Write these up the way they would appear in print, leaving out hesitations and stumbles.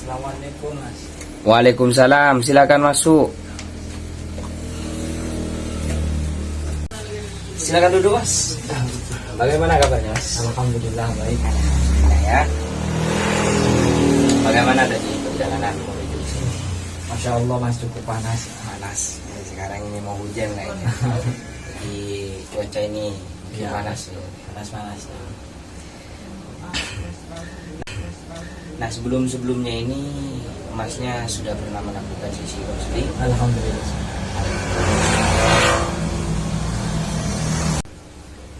Assalamualaikum Mas. Waalaikumsalam, silakan masuk. Silakan duduk Mas. Bagaimana kabarnya Mas? Alhamdulillah baik. Alhamdulillah ya. Bagaimana tadi perjalanan menuju di sini? Masya Allah Mas, cukup panas. Panas. Sekarang ini mau hujan kayaknya. Di cuaca ini Iya. panas ya. Panas-panas. Nah sebelumnya ini Masnya sudah pernah melakukan sesi konseling? Alhamdulillah.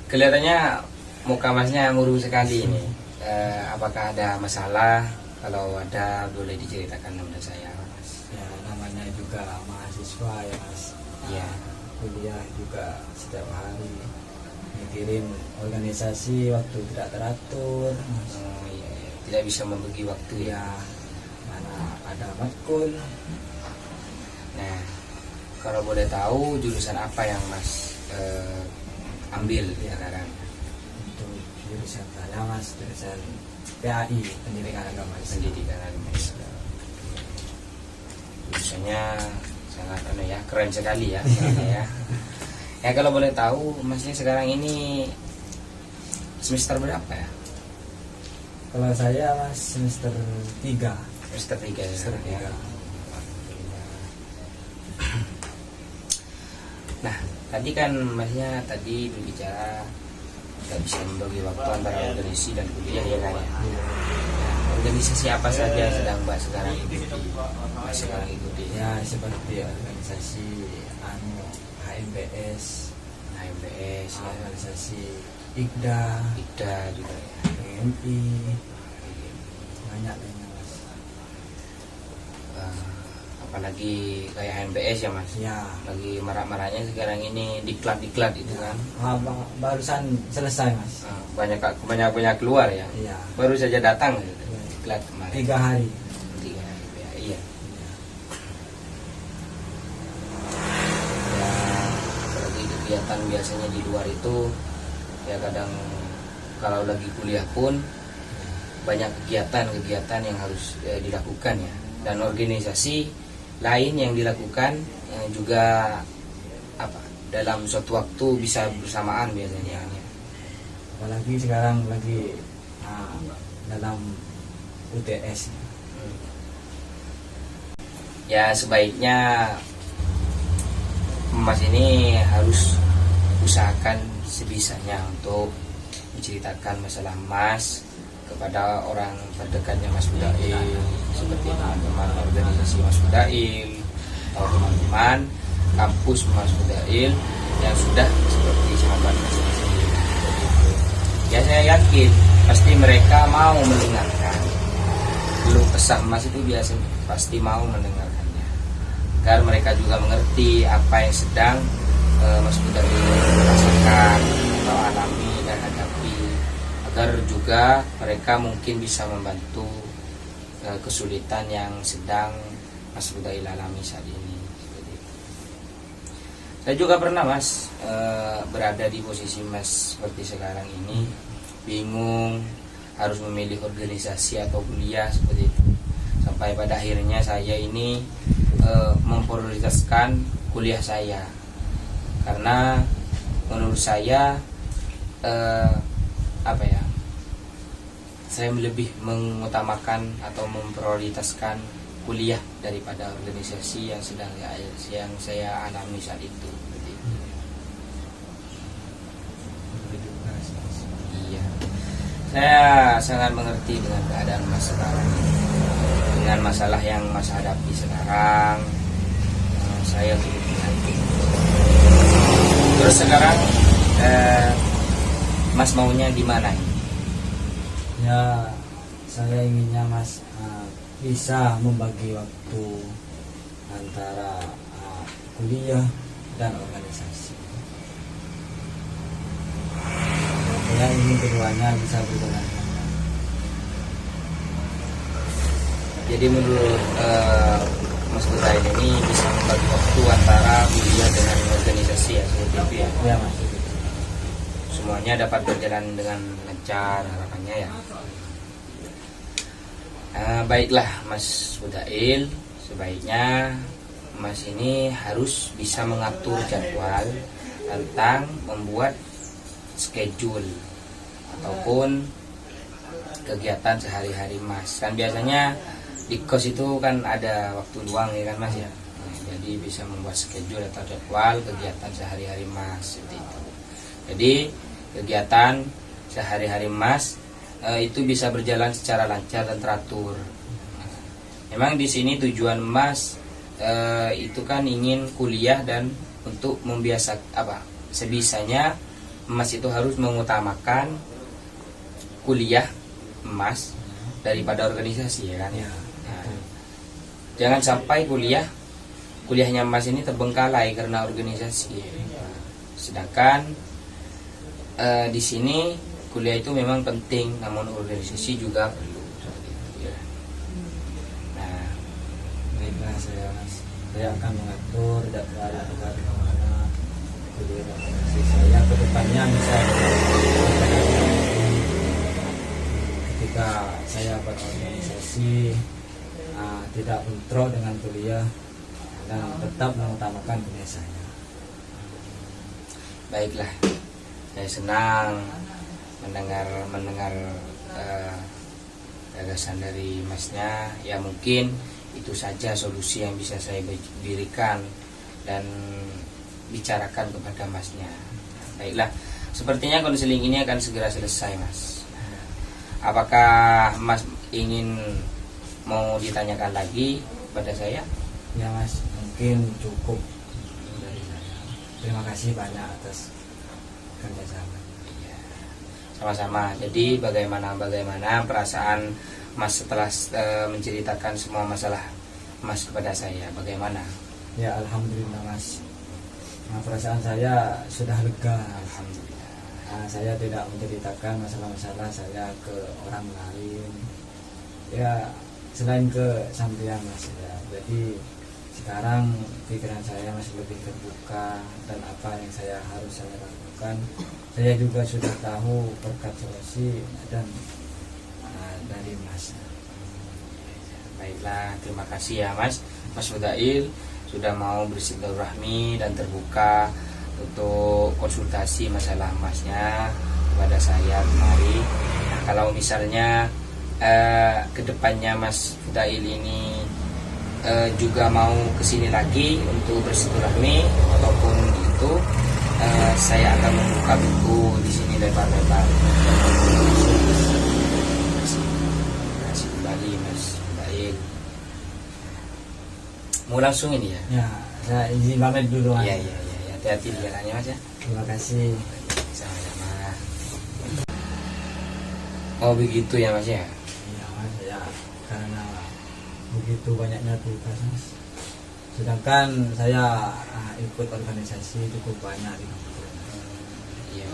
Kelihatannya muka Masnya murung sekali ini. Apakah ada masalah? Kalau ada boleh diceritakan kepada saya Mas. Ya namanya juga mahasiswa ya Mas. Iya. Kuliah juga setiap hari mikirin organisasi, waktu tidak teratur Mas. Oh, iya, iya. Tidak bisa membagi waktu ya. Ya mana ada matkul. Nah, kalau boleh tahu jurusan apa yang Mas ambil sekarang? Untuk jurusan saya Mas, jurusan PAI, Pendidikan Agama Islam. Pendidikan agama Islam. Jurusannya sangat keren sekali ya. Ya. Ya kalau boleh tahu Masnya sekarang ini semester berapa ya? Kalau saya Mas semester 3. Semester 3 ya. Semester 3. Nah, tadi kan Masnya tadi berbicara nggak bisa membagi waktu antara organisasi dan kuliah ya kan ya. Nah, organisasi apa saja yang sedang Mbak sekarang ikuti? Mbak sekarang ikuti Ya seperti organisasi HMBS, HMBS, ya, organisasi IKDA, IKDA juga ya. PMI, banyak lainnya Mas. Apalagi kayak HMBS ya Mas. Ya Lagi marak-maraknya sekarang ini diklat itu kan. barusan selesai Mas. Banyak keluar ya. Iya. Baru saja datang gitu. Diklat kemarin. 3 hari. 3 hari ya. Iya. Iya. Ya, apalagi kegiatan biasanya di luar itu ya kadang kalau lagi kuliah pun banyak kegiatan yang harus dilakukan ya, dan organisasi lain yang dilakukan juga dalam suatu waktu bisa bersamaan biasanya ya. Apalagi sekarang lagi dalam UTS. Ya sebaiknya Mas ini harus usahakan sebisanya untuk menceritakan masalah Mas kepada orang terdekatnya Mas Fudail, seperti teman-teman organisasi Mas Fudail atau teman-teman kampus Mas Fudail yang sudah seperti sahabat Mas sendiri. Ya saya yakin pasti mereka mau mendengarkan. Belum pesan Mas itu biasanya pasti mau mendengarkannya, agar mereka juga mengerti apa yang sedang Mas Fudail rasakan atau alami dan hadapi, agar juga mereka mungkin bisa membantu kesulitan yang sedang Mas Fudail alami saat ini. Saya juga pernah Mas berada di posisi Mas seperti sekarang ini, bingung harus memilih organisasi atau kuliah seperti itu. Sampai pada akhirnya saya ini memprioritaskan kuliah saya, karena menurut saya saya lebih mengutamakan atau memprioritaskan kuliah daripada organisasi yang saya alami saat itu. Iya, saya sangat mengerti dengan keadaan Mas sekarang, dengan masalah yang Mas hadapi sekarang. Saya turut mengerti. Terus sekarang Mas maunya gimana ini? Ya saya inginnya Mas bisa membagi waktu antara kuliah dan organisasi. Saya ingin keduanya bisa berjalan. Jadi menurut Mas Fudail ini bisa membagi waktu antara kuliah dengan organisasi ya, seperti itu ya? Ya Mas. Semuanya dapat berjalan dengan lancar harapannya ya. Baiklah Mas Fudail, sebaiknya Mas ini harus bisa mengatur jadwal tentang membuat schedule ataupun kegiatan sehari-hari Mas. Kan biasanya di kos itu kan ada waktu luang ya kan Mas ya. Nah, jadi bisa membuat schedule atau jadwal kegiatan sehari-hari Mas seperti itu. Jadi kegiatan sehari-hari Mas itu bisa berjalan secara lancar dan teratur. Memang di sini tujuan Mas itu kan ingin kuliah dan untuk sebisanya Mas itu harus mengutamakan kuliah Mas daripada organisasi ya kan. Ya, Nah, jangan sampai kuliahnya Mas ini terbengkalai karena organisasi. Sedangkan di sini kuliah itu memang penting, namun organisasi juga perlu. Nah, baiklah saya akan mengatur jadwal bagaimana kuliah organisasi saya ke depannya. Misalnya ketika saya berorganisasi tidak bentrok dengan kuliah dan tetap mengutamakan kuliah saya. baiklah, saya senang mendengar gagasan dari Masnya. Ya mungkin itu saja solusi yang bisa saya berikan dan bicarakan kepada Masnya. Baiklah, sepertinya konseling ini akan segera selesai Mas. Apakah Mas ingin mau ditanyakan lagi kepada saya? Ya Mas, mungkin cukup dari saya. Terima kasih banyak atas kerjasama. Sama-sama. Jadi bagaimana perasaan Mas setelah menceritakan semua masalah Mas kepada saya? Bagaimana? Ya Alhamdulillah Mas. Perasaan saya sudah lega. Alhamdulillah. Saya tidak menceritakan masalah-masalah saya ke orang lain. Ya selain ke sampean Mas ya. Jadi sekarang pikiran saya masih lebih terbuka dan apa yang saya lakukan saya juga sudah tahu berkat solusi dan dari Mas. Baiklah, terima kasih ya Mas Fudail sudah mau bersilaturahmi dan terbuka untuk konsultasi masalah Masnya kepada saya kemari. Nah, kalau misalnya kedepannya Mas Fudail ini juga mau kesini lagi untuk bersilaturahmi ataupun itu, saya akan membuka pintu di sini lebar-lebar. Terima kasih kembali Mas Fudail. Mau langsung ini ya? Ya, saya izin pamit dulu. Iya. Hati-hati di jalannya Mas ya. Terima kasih. Sama-sama. Oh begitu ya Mas ya. Iya Mas ya, karena begitu banyaknya tugas Mas. Sedangkan saya ikut organisasi cukup banyak di kampus. Iya.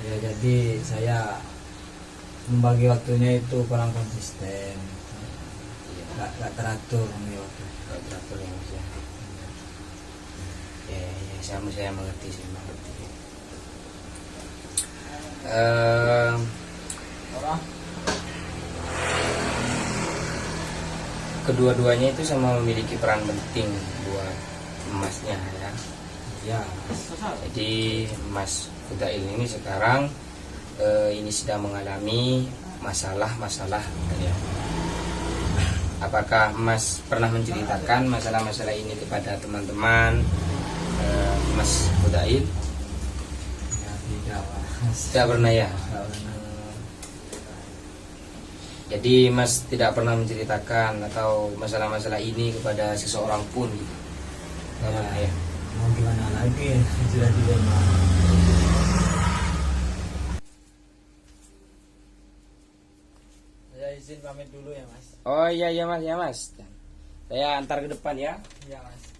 Ya jadi saya membagi waktunya itu kurang konsisten. Gak teratur membagi waktu. Gak teratur ya Mas ya. Ya, saya mengerti sih, mengerti. Kedua-duanya itu sama memiliki peran penting buat Masnya ya. Ya. Jadi Mas Fudail ini sekarang ini sedang mengalami masalah-masalah ya. Apakah Mas pernah menceritakan masalah-masalah ini kepada teman-teman Mas Fudail? Ya tidak Mas. Tidak pernah ya. Tidak pernah. Jadi Mas tidak pernah menceritakan atau masalah-masalah ini kepada seseorang pun gitu. Tidak pernah ya. Mau gimana lagi, sudah dilema. Saya izin pamit dulu ya Mas. Oh iya Mas. Saya antar ke depan ya. Iya Mas.